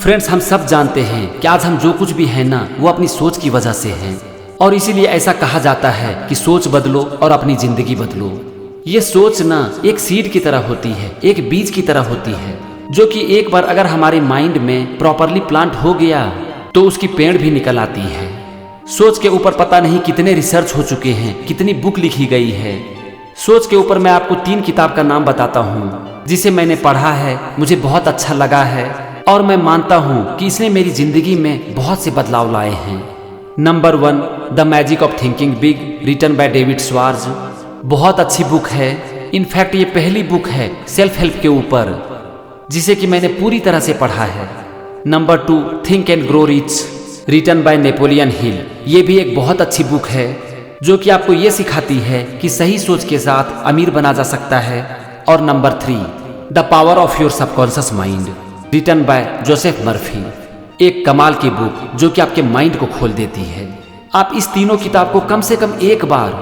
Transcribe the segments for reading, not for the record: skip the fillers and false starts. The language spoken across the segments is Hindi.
फ्रेंड्स, हम सब जानते हैं कि आज हम जो कुछ भी है ना, वो अपनी सोच की वजह से है। और इसीलिए ऐसा कहा जाता है कि सोच बदलो और अपनी जिंदगी बदलो। ये सोच ना एक सीड की तरह होती है, एक बीज की तरह होती है, जो कि एक बार अगर हमारे माइंड में प्रॉपरली प्लांट हो गया तो उसकी पेड़ भी निकल आती है। सोच के ऊपर पता नहीं कितने रिसर्च हो चुके हैं, कितनी बुक लिखी गई है। सोच के ऊपर मैं आपको 3 किताब का नाम बताता हूँ जिसे मैंने पढ़ा है, मुझे बहुत अच्छा लगा है और मैं मानता हूँ कि इसने मेरी जिंदगी में बहुत से बदलाव लाए हैं। Number 1, the magic of thinking big, written by David Schwartz. बहुत अच्छी बुक है। इनफैक्ट ये पहली बुक है सेल्फ हेल्प के ऊपर जिसे कि मैंने पूरी तरह से पढ़ा है। Number 2, think and grow rich, written by Napoleon Hill. ये भी एक बहुत अच्छी बुक है जो कि आपको ये सिखाती है कि सही सोच के साथ अमीर बना जा सकता है। और number 3, the power of your subconscious mind, written by Joseph Murphy. एक कमाल की बुक जो कि आपके माइंड को खोल देती है। आप इस तीनों किताब को कम से कम एक बार,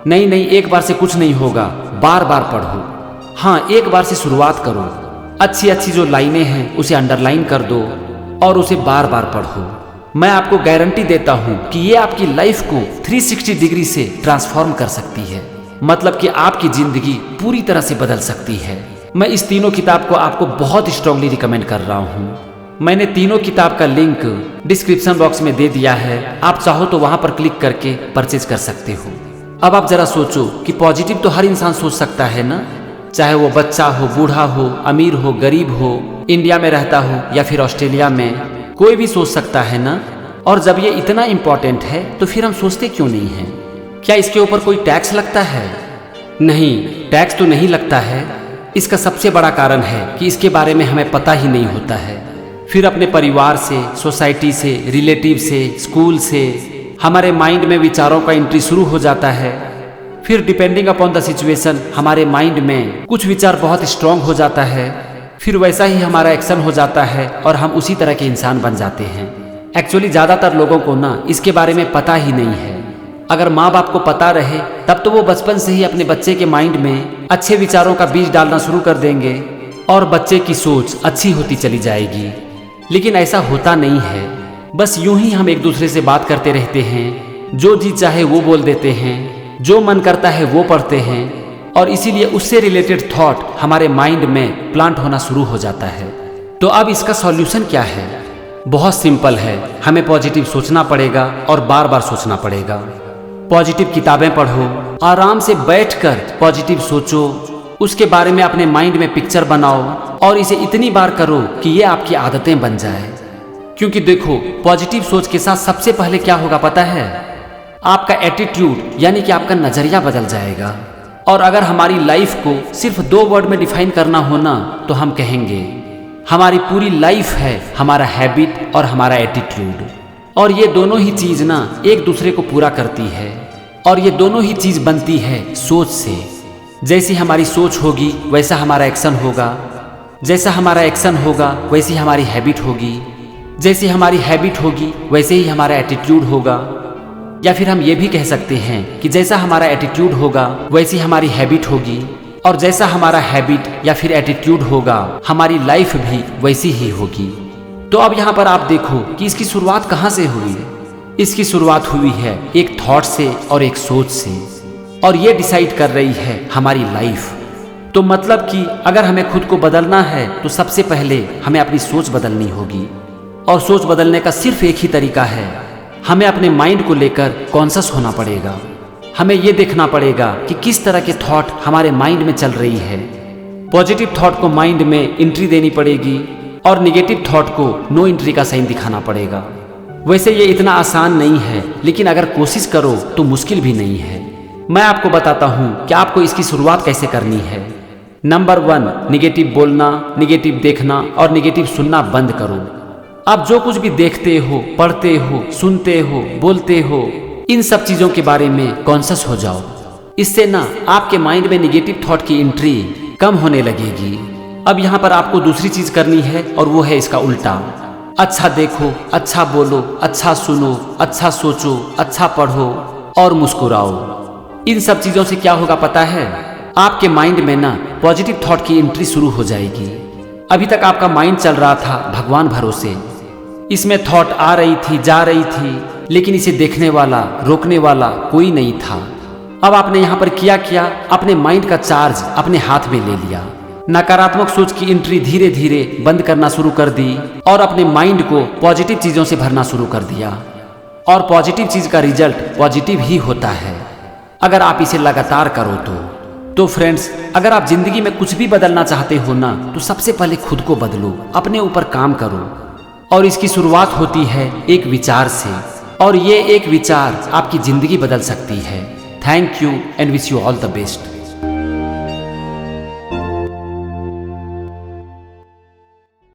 नहीं एक बार से कुछ नहीं होगा, बार बार पढ़ो। हाँ, एक बार से शुरुआत करो। अच्छी अच्छी जो लाइनें हैं उसे अंडरलाइन कर दो और उसे बार बार पढ़ो। मैं आपको गारंटी देता हूँ कि ये आपकी लाइफ को 360 डिग्री से ट्रांसफॉर्म कर सकती है। मतलब कि आपकी जिंदगी पूरी तरह से बदल सकती है। मैं इस तीनों किताब को आपको बहुत स्ट्रांगली रिकमेंड कर रहा हूँ। मैंने तीनों किताब का लिंक डिस्क्रिप्शन बॉक्स में दे दिया है, आप चाहो तो वहां पर क्लिक करके परचेज कर सकते हो। अब आप जरा सोचो कि पॉजिटिव तो हर इंसान सोच सकता है ना, चाहे वो बच्चा हो, बूढ़ा हो, अमीर हो, गरीब हो, इंडिया में रहता हो या फिर ऑस्ट्रेलिया में, कोई भी सोच सकता है ना। और जब ये इतना इम्पोर्टेंट है तो फिर हम सोचते क्यों नहीं हैं? क्या इसके ऊपर कोई टैक्स लगता है? नहीं, टैक्स तो नहीं लगता है। इसका सबसे बड़ा कारण है कि इसके बारे में हमें पता ही नहीं होता है। फिर अपने परिवार से, सोसाइटी से, रिलेटिव से, स्कूल से हमारे माइंड में विचारों का एंट्री शुरू हो जाता है। फिर डिपेंडिंग अपॉन द सिचुएशन हमारे माइंड में कुछ विचार बहुत स्ट्रांग हो जाता है, फिर वैसा ही हमारा एक्शन हो जाता है और हम उसी तरह के इंसान बन जाते हैं। एक्चुअली ज़्यादातर लोगों को ना इसके बारे में पता ही नहीं है। अगर माँ बाप को पता रहे तब तो वो बचपन से ही अपने बच्चे के माइंड में अच्छे विचारों का बीज डालना शुरू कर देंगे और बच्चे की सोच अच्छी होती चली जाएगी। लेकिन ऐसा होता नहीं है। बस यूं ही हम एक दूसरे से बात करते रहते हैं, जो जी चाहे वो बोल देते हैं, जो मन करता है वो पढ़ते हैं और इसीलिए उससे रिलेटेड थॉट हमारे माइंड में प्लांट होना शुरू हो जाता है। तो अब इसका सॉल्यूशन क्या है? बहुत सिंपल है। हमें पॉजिटिव सोचना पड़ेगा और बार बार सोचना पड़ेगा। पॉजिटिव किताबें पढ़ो, आराम से बैठकर पॉजिटिव सोचो, उसके बारे में अपने माइंड में पिक्चर बनाओ और इसे इतनी बार करो कि ये आपकी आदतें बन जाए। क्योंकि देखो, पॉजिटिव सोच के साथ सबसे पहले क्या होगा पता है? आपका एटीट्यूड यानी कि आपका नजरिया बदल जाएगा। और अगर हमारी लाइफ को सिर्फ 2 वर्ड में डिफाइन करना हो ना, तो हम कहेंगे हमारी पूरी लाइफ है हमारा हैबिट और हमारा एटीट्यूड। और ये दोनों ही चीज ना एक दूसरे को पूरा करती है और ये दोनों ही चीज बनती है सोच से। जैसी हमारी सोच होगी वैसा हमारा एक्शन होगा, जैसा हमारा एक्शन होगा वैसी हमारी हैबिट होगी, जैसी हमारी हैबिट होगी वैसे ही हमारा एटीट्यूड होगा। या फिर हम ये भी कह सकते हैं कि जैसा हमारा एटीट्यूड होगा वैसी हमारी हैबिट होगी और जैसा हमारा हैबिट या फिर एटीट्यूड होगा हमारी लाइफ भी वैसी ही होगी। तो अब यहाँ पर आप देखो कि इसकी शुरुआत कहाँ से हुई है। इसकी शुरुआत हुई है एक थॉट से और एक सोच से, और ये डिसाइड कर रही है हमारी लाइफ। तो मतलब कि अगर हमें खुद को बदलना है तो सबसे पहले हमें अपनी सोच बदलनी होगी। और सोच बदलने का सिर्फ एक ही तरीका है, हमें अपने माइंड को लेकर कॉन्शियस होना पड़ेगा। हमें ये देखना पड़ेगा कि किस तरह के थॉट हमारे माइंड में चल रही है। पॉजिटिव थॉट को माइंड में एंट्री देनी पड़ेगी और निगेटिव थॉट को नो एंट्री का साइन दिखाना पड़ेगा। वैसे ये इतना आसान नहीं है, लेकिन अगर कोशिश करो तो मुश्किल भी नहीं है। मैं आपको बताता हूँ कि आपको इसकी शुरुआत कैसे करनी है। नंबर 1, निगेटिव बोलना, निगेटिव देखना और निगेटिव सुनना बंद करो। आप जो कुछ भी देखते हो, पढ़ते हो, सुनते हो, बोलते हो, इन सब चीजों के बारे में कॉन्शियस हो जाओ। इससे ना आपके माइंड में निगेटिव थॉट की एंट्री कम होने लगेगी। अब यहाँ पर आपको दूसरी चीज करनी है और वो है इसका उल्टा। अच्छा देखो, अच्छा बोलो, अच्छा सुनो, अच्छा सोचो, अच्छा पढ़ो और मुस्कुराओ। इन सब चीजों से क्या होगा पता है? आपके माइंड में ना पॉजिटिव थॉट की एंट्री शुरू हो जाएगी। अभी तक आपका माइंड चल रहा था भगवान भरोसे, इसमें थॉट आ रही थी, जा रही थी, लेकिन इसे देखने वाला, रोकने वाला कोई नहीं था। अब आपने यहाँ पर किया क्या, अपने माइंड का चार्ज अपने हाथ में ले लिया। नकारात्मक सोच की एंट्री धीरे धीरे बंद करना शुरू कर दी और अपने माइंड को पॉजिटिव चीजों से भरना शुरू कर दिया। और पॉजिटिव चीज का रिजल्ट पॉजिटिव ही होता है अगर आप इसे लगातार करो तो फ्रेंड्स, अगर आप जिंदगी में कुछ भी बदलना चाहते हो ना, तो सबसे पहले खुद को बदलो, अपने ऊपर काम करो। और इसकी शुरुआत होती है एक विचार से, और ये एक विचार आपकी जिंदगी बदल सकती है। Thank you and wish you all the best.